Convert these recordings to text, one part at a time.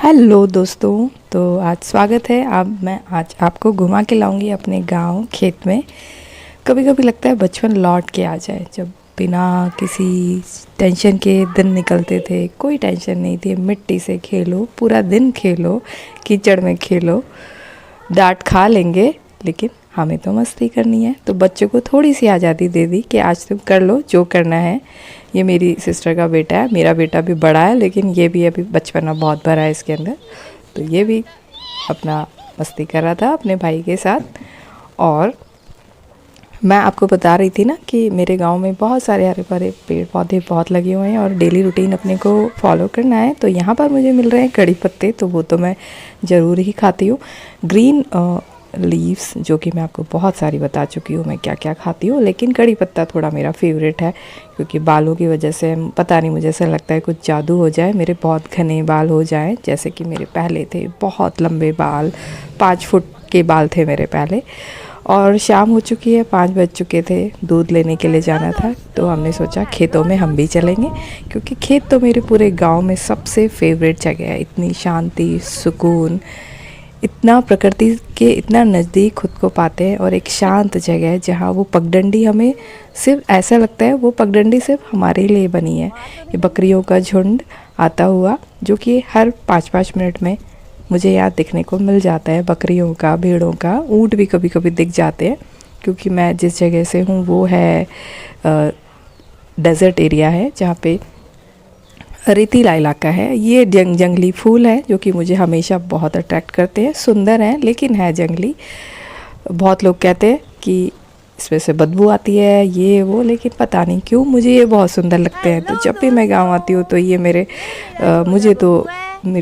Hello दोस्तों। तो आज स्वागत है। अब मैं आज आपको घुमा के लाऊंगी अपने गांव खेत में। कभी कभी लगता है बचपन लौट के आ जाए, जब बिना किसी टेंशन के दिन निकलते थे। कोई टेंशन नहीं थी, मिट्टी से खेलो, पूरा दिन खेलो, कीचड़ में खेलो, डांट खा लेंगे, लेकिन हमें तो मस्ती करनी है। तो बच्चों को थोड़ी सी आज़ादी दे दी कि आज तुम कर लो जो करना है। ये मेरी सिस्टर का बेटा है, मेरा बेटा भी बड़ा है, लेकिन ये भी अभी बचपना बहुत भरा है इसके अंदर। तो ये भी अपना मस्ती कर रहा था अपने भाई के साथ। और मैं आपको बता रही थी ना कि मेरे गांव में बहुत सारे हरे भरे पेड़ पौधे बहुत लगे हुए हैं और डेली रूटीन अपने को फॉलो करना है। तो यहाँ पर मुझे मिल रहे हैं कड़ी पत्ते, तो वो तो मैं ज़रूर ही खाती हूँ। ग्रीन लीव्स, जो कि मैं आपको बहुत सारी बता चुकी हूँ मैं क्या क्या खाती हूँ, लेकिन कड़ी पत्ता थोड़ा मेरा फेवरेट है, क्योंकि बालों की वजह से पता नहीं, मुझे ऐसा लगता है कुछ जादू हो जाए, मेरे बहुत घने बाल हो जाएं, जैसे कि मेरे पहले थे बहुत लंबे बाल, 5 फुट के बाल थे मेरे पहले। और शाम हो चुकी है, 5 बज चुके थे, दूध लेने के लिए जाना था। तो हमने सोचा खेतों में हम भी चलेंगे, क्योंकि खेत तो मेरे पूरे गांव में सबसे फेवरेट जगह है। इतनी शांति, सुकून, इतना प्रकृति के इतना नज़दीक खुद को पाते हैं, और एक शांत जगह है जहाँ वो पगडंडी, हमें सिर्फ ऐसा लगता है वो पगडंडी सिर्फ हमारे लिए बनी है। ये बकरियों का झुंड आता हुआ, जो कि हर 5-5 मिनट में मुझे यहाँ दिखने को मिल जाता है। बकरियों का, भेड़ों का, ऊँट भी कभी कभी दिख जाते हैं, क्योंकि मैं जिस जगह से हूँ वो है डेजर्ट एरिया है, जहाँ पे रेतीला इलाका है। ये जंगली फूल है, जो कि मुझे हमेशा बहुत अट्रैक्ट करते हैं। सुंदर हैं लेकिन है जंगली। बहुत लोग कहते हैं कि इसमें से बदबू आती है, ये वो, लेकिन पता नहीं क्यों मुझे ये बहुत सुंदर लगते हैं। तो जब भी मैं गांव आती हूँ तो ये मेरे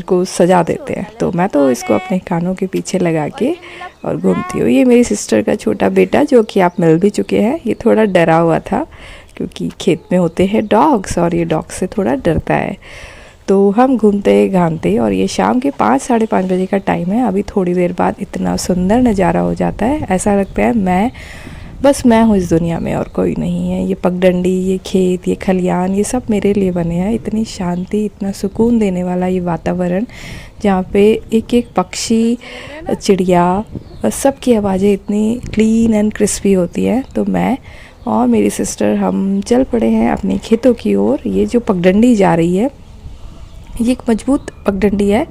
को सजा देते हैं। तो मैं तो इसको अपने कानों के पीछे लगा के और घूमती हूँ। ये मेरी सिस्टर का छोटा बेटा, जो कि आप मिल भी चुके हैं, ये थोड़ा डरा हुआ था, क्योंकि खेत में होते हैं डॉग्स और ये डॉग से थोड़ा डरता है। तो हम घूमते घामते, और ये शाम के 5-5:30 बजे का टाइम है। अभी थोड़ी देर बाद इतना सुंदर नज़ारा हो जाता है, ऐसा लगता है मैं हूँ इस दुनिया में और कोई नहीं है। ये पगडंडी, ये खेत, ये खलियान, ये सब मेरे लिए बने हैं। इतनी शांति, इतना सुकून देने वाला ये वातावरण, जहाँ पे एक एक पक्षी, चिड़िया, सबकी आवाज़ें इतनी क्लीन एंड क्रिस्पी होती हैं। तो मैं और मेरी सिस्टर हम चल पड़े हैं अपने खेतों की ओर। ये जो पगडंडी जा रही है, ये एक मजबूत पगडंडी है,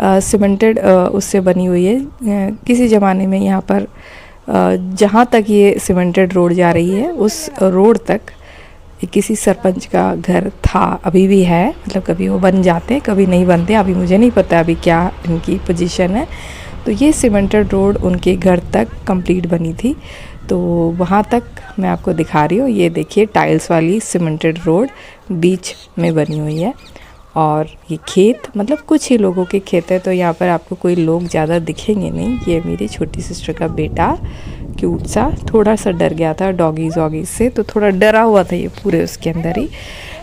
सीमेंटेड उससे बनी हुई है। किसी ज़माने में यहाँ पर जहाँ तक ये सीमेंटेड रोड जा रही है, उस रोड तक किसी सरपंच का घर था, अभी भी है। मतलब कभी वो बन जाते, कभी नहीं बनते, अभी मुझे नहीं पता अभी क्या इनकी पोजीशन है। तो ये सीमेंटेड रोड उनके घर तक कंप्लीट बनी थी, तो वहाँ तक मैं आपको दिखा रही हूँ। ये देखिए, टाइल्स वाली सीमेंटेड रोड बीच में बनी हुई है। और ये खेत, मतलब कुछ ही लोगों के खेत है, तो यहाँ पर आपको कोई लोग ज़्यादा दिखेंगे नहीं। ये मेरी छोटी सिस्टर का बेटा, क्यूट सा, थोड़ा सा डर गया था डॉगीज़ वॉगीज़ से, तो थोड़ा डरा हुआ था ये पूरे उसके अंदर ही।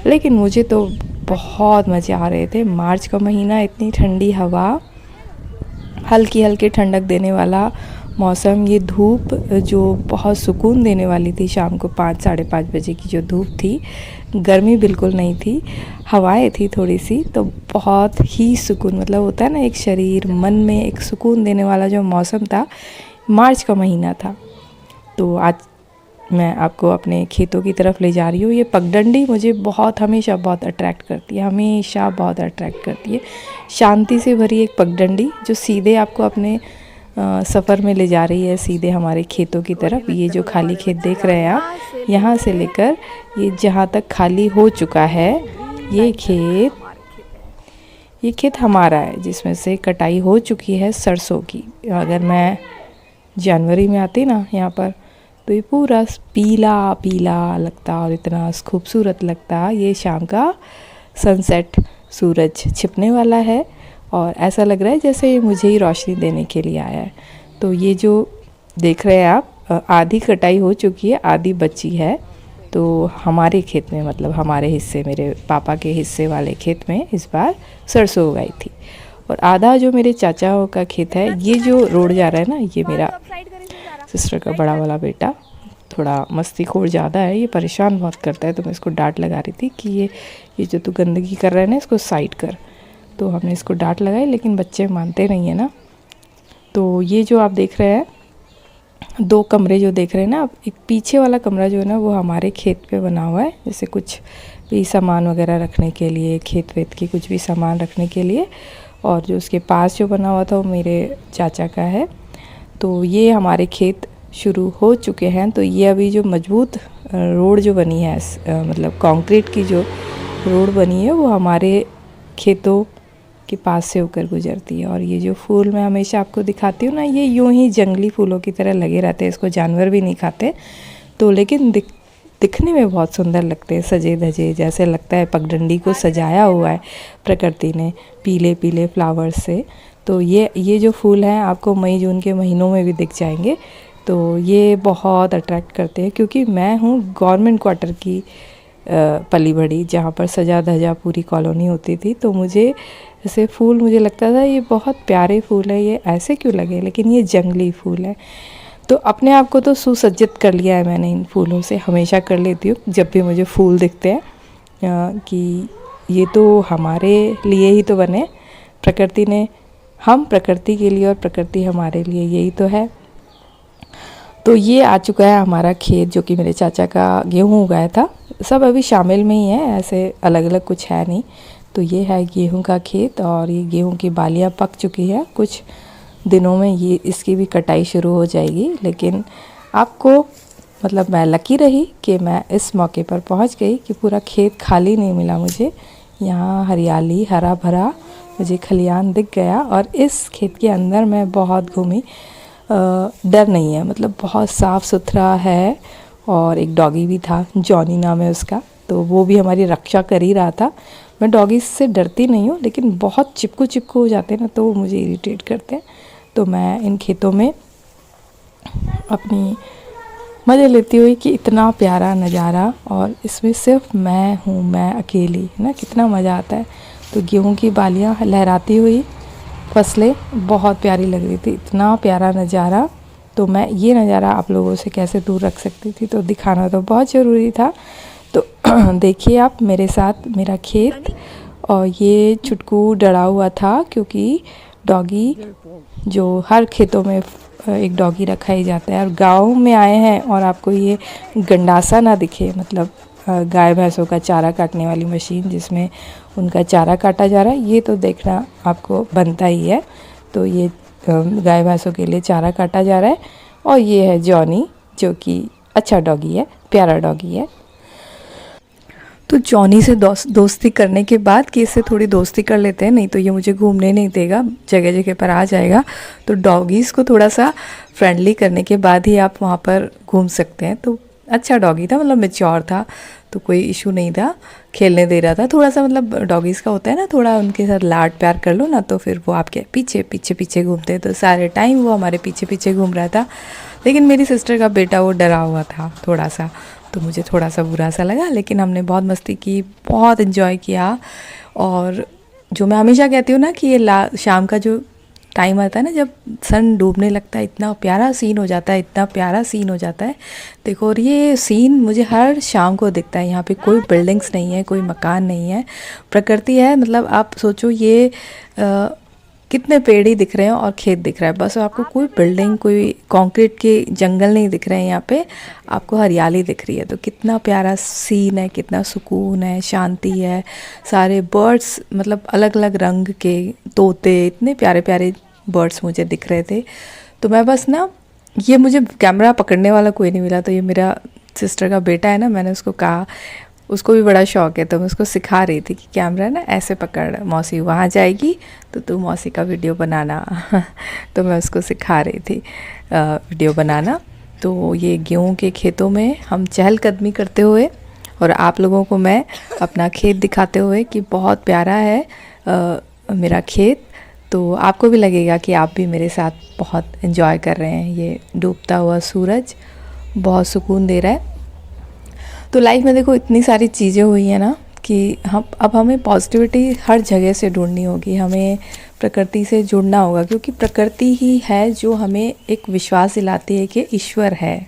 लेकिन मुझे तो बहुत मज़े आ रहे थे। मार्च का महीना, इतनी ठंडी हवा, हल्की हल्की ठंडक देने वाला मौसम, ये धूप जो बहुत सुकून देने वाली थी। शाम को 5-5:30 बजे की जो धूप थी, गर्मी बिल्कुल नहीं थी, हवाएं थी थोड़ी सी, तो बहुत ही सुकून, मतलब होता है ना एक शरीर मन में एक सुकून देने वाला जो मौसम था। मार्च का महीना था। तो आज मैं आपको अपने खेतों की तरफ ले जा रही हूँ। ये पगडंडी मुझे हमेशा बहुत अट्रैक्ट करती है, हमेशा बहुत अट्रैक्ट करती है। शांति से भरी एक पगडंडी, जो सीधे आपको अपने सफ़र में ले जा रही है, सीधे हमारे खेतों की तरफ। ये जो खाली खेत देख रहे हैं आप, यहाँ से लेकर ये जहाँ तक खाली हो चुका है, ये खेत हमारा है, जिसमें से कटाई हो चुकी है सरसों की। अगर मैं जनवरी में आती ना यहाँ पर, तो ये पूरा पीला पीला लगता और इतना खूबसूरत लगता। ये शाम का सनसेट, सूरज छिपने वाला है, और ऐसा लग रहा है जैसे ये मुझे ही रोशनी देने के लिए आया है। तो ये जो देख रहे हैं आप, आधी कटाई हो चुकी है, आधी बची है। तो हमारे खेत में, मतलब हमारे हिस्से, मेरे पापा के हिस्से वाले खेत में इस बार सरसों उगाई थी। और आधा जो मेरे चाचा का खेत है, ये जो रोड जा रहा है ना, ये मेरा सिस्टर का बड़ा वाला बेटा, थोड़ा मस्तीखोर ज़्यादा है, ये परेशान बहुत करता है। तो मैं इसको डांट लगा रही थी कि ये जो तू गंदगी कर रहा है ना, इसको साइड कर। तो हमने इसको डांट लगाई, लेकिन बच्चे मानते नहीं है ना। तो ये जो आप देख रहे हैं 2 कमरे जो देख रहे हैं ना आप, एक पीछे वाला कमरा जो है ना वो हमारे खेत पे बना हुआ है, जैसे कुछ भी सामान वगैरह रखने के लिए, खेत वेत की कुछ भी सामान रखने के लिए। और जो उसके पास जो बना हुआ था वो मेरे चाचा का है। तो ये हमारे खेत शुरू हो चुके हैं। तो ये अभी जो मजबूत रोड जो बनी है, मतलब कंक्रीट की जो रोड बनी है, वो हमारे खेतों के पास से होकर गुजरती है। और ये जो फूल मैं हमेशा आपको दिखाती हूँ ना, ये यूं ही जंगली फूलों की तरह लगे रहते हैं, इसको जानवर भी नहीं खाते। तो लेकिन दिखने में बहुत सुंदर लगते हैं, सजे धजे, जैसे लगता है पगडंडी को सजाया हुआ है प्रकृति ने पीले पीले फ्लावर्स से। तो ये जो फूल हैं आपको मई जून के महीनों में भी दिख जाएंगे। तो ये बहुत अट्रैक्ट करते हैं, क्योंकि मैं हूँ गवर्नमेंट क्वार्टर की पली बड़ी, जहाँ पर सजा धजा पूरी कॉलोनी होती थी। तो मुझे ऐसे फूल, मुझे लगता था ये बहुत प्यारे फूल है, ये ऐसे क्यों लगे, लेकिन ये जंगली फूल है। तो अपने आप को तो सुसज्जित कर लिया है मैंने इन फूलों से, हमेशा कर लेती हूँ जब भी मुझे फूल दिखते हैं कि ये तो हमारे लिए ही तो बने, प्रकृति ने, हम प्रकृति के लिए और प्रकृति हमारे लिए, यही तो है। तो ये आ चुका है हमारा खेत, जो कि मेरे चाचा का गेहूँ उगाया था। सब अभी शामिल में ही है, ऐसे अलग अलग कुछ है नहीं। तो ये है गेहूं का खेत, और ये गेहूं की बालियां पक चुकी है। कुछ दिनों में ये इसकी भी कटाई शुरू हो जाएगी। लेकिन आपको, मतलब मैं लकी रही कि मैं इस मौके पर पहुंच गई कि पूरा खेत खाली नहीं मिला मुझे। यहाँ हरियाली, हरा भरा मुझे खलियान दिख गया। और इस खेत के अंदर मैं बहुत घूमी, डर नहीं है, मतलब बहुत साफ़ सुथरा है। और एक डॉगी भी था, जॉनी नाम है उसका, तो वो भी हमारी रक्षा कर ही रहा था। मैं डॉगी से डरती नहीं हूँ, लेकिन बहुत चिपकू हो जाते हैं ना, तो वो मुझे इरिटेट करते हैं। तो मैं इन खेतों में अपनी मज़े लेती हुई कि इतना प्यारा नज़ारा, और इसमें सिर्फ मैं हूँ, मैं अकेली, है ना, कितना मज़ा आता है। तो गेहूं की बालियाँ लहराती हुई फसलें बहुत प्यारी लग रही थी, इतना प्यारा नज़ारा। तो मैं ये नज़ारा आप लोगों से कैसे दूर रख सकती थी, तो दिखाना तो बहुत ज़रूरी था। तो देखिए आप मेरे साथ मेरा खेत, और ये चुटकू डरा हुआ था, क्योंकि डॉगी, जो हर खेतों में एक डॉगी रखा ही जाता है। और गांव में आए हैं और आपको ये गंडासा ना दिखे, मतलब गाय भैंसों का चारा काटने वाली मशीन जिसमें उनका चारा काटा जा रहा है, ये तो देखना आपको बनता ही है। तो ये गाय भैंसों के लिए चारा काटा जा रहा है। और ये है जॉनी, जो कि अच्छा डॉगी है, प्यारा डॉगी है। तो जॉनी से दोस्ती करने के बाद कि इससे थोड़ी दोस्ती कर लेते हैं, नहीं तो ये मुझे घूमने नहीं देगा, जगह जगह पर आ जाएगा। तो डॉगीज़ को थोड़ा सा फ्रेंडली करने के बाद ही आप वहाँ पर घूम सकते हैं। तो अच्छा डॉगी था, मतलब मैच्योर था, तो कोई इशू नहीं था, खेलने दे रहा था थोड़ा सा। मतलब डॉगीज़ का होता है ना, थोड़ा उनके साथ लाड प्यार कर लो ना, तो फिर वो आपके पीछे पीछे पीछे घूमते हैं। तो सारे टाइम वो हमारे पीछे पीछे घूम रहा था। लेकिन मेरी सिस्टर का बेटा वो डरा हुआ था थोड़ा सा, तो मुझे थोड़ा सा बुरा सा लगा। लेकिन हमने बहुत मस्ती की, बहुत इन्जॉय किया। और जो मैं हमेशा कहती हूँ ना कि ये शाम का जो टाइम आता है ना, जब सन डूबने लगता है, इतना प्यारा सीन हो जाता है, इतना प्यारा सीन हो जाता है। देखो, और ये सीन मुझे हर शाम को दिखता है। यहाँ पे कोई बिल्डिंग्स नहीं है, कोई मकान नहीं है, प्रकृति है। मतलब आप सोचो ये कितने पेड़ ही दिख रहे हैं और खेत दिख रहा है, बस आपको कोई बिल्डिंग, कोई कंक्रीट के जंगल नहीं दिख रहे हैं। यहाँ पे आपको हरियाली दिख रही है। तो कितना प्यारा सीन है, कितना सुकून है, शांति है। सारे बर्ड्स, मतलब अलग अलग रंग के तोते, इतने प्यारे प्यारे बर्ड्स मुझे दिख रहे थे। तो मैं बस ना, ये मुझे कैमरा पकड़ने वाला कोई नहीं मिला, तो ये मेरा सिस्टर का बेटा है ना, मैंने उसको कहा, उसको भी बड़ा शौक़ है, तो मैं उसको सिखा रही थी कि कैमरा ना ऐसे पकड़, मौसी वहाँ जाएगी तो तू मौसी का वीडियो बनाना। तो मैं उसको सिखा रही थी वीडियो बनाना। तो ये गेहूं के खेतों में हम चहलकदमी करते हुए, और आप लोगों को मैं अपना खेत दिखाते हुए कि बहुत प्यारा है मेरा खेत। तो आपको भी लगेगा कि आप भी मेरे साथ बहुत एंजॉय कर रहे हैं। ये डूबता हुआ सूरज बहुत सुकून दे रहा है। तो लाइफ में देखो इतनी सारी चीज़ें हुई हैं ना, कि अब हमें पॉजिटिविटी हर जगह से ढूंढनी होगी, हमें प्रकृति से जुड़ना होगा, क्योंकि प्रकृति ही है जो हमें एक विश्वास दिलाती है कि ईश्वर है।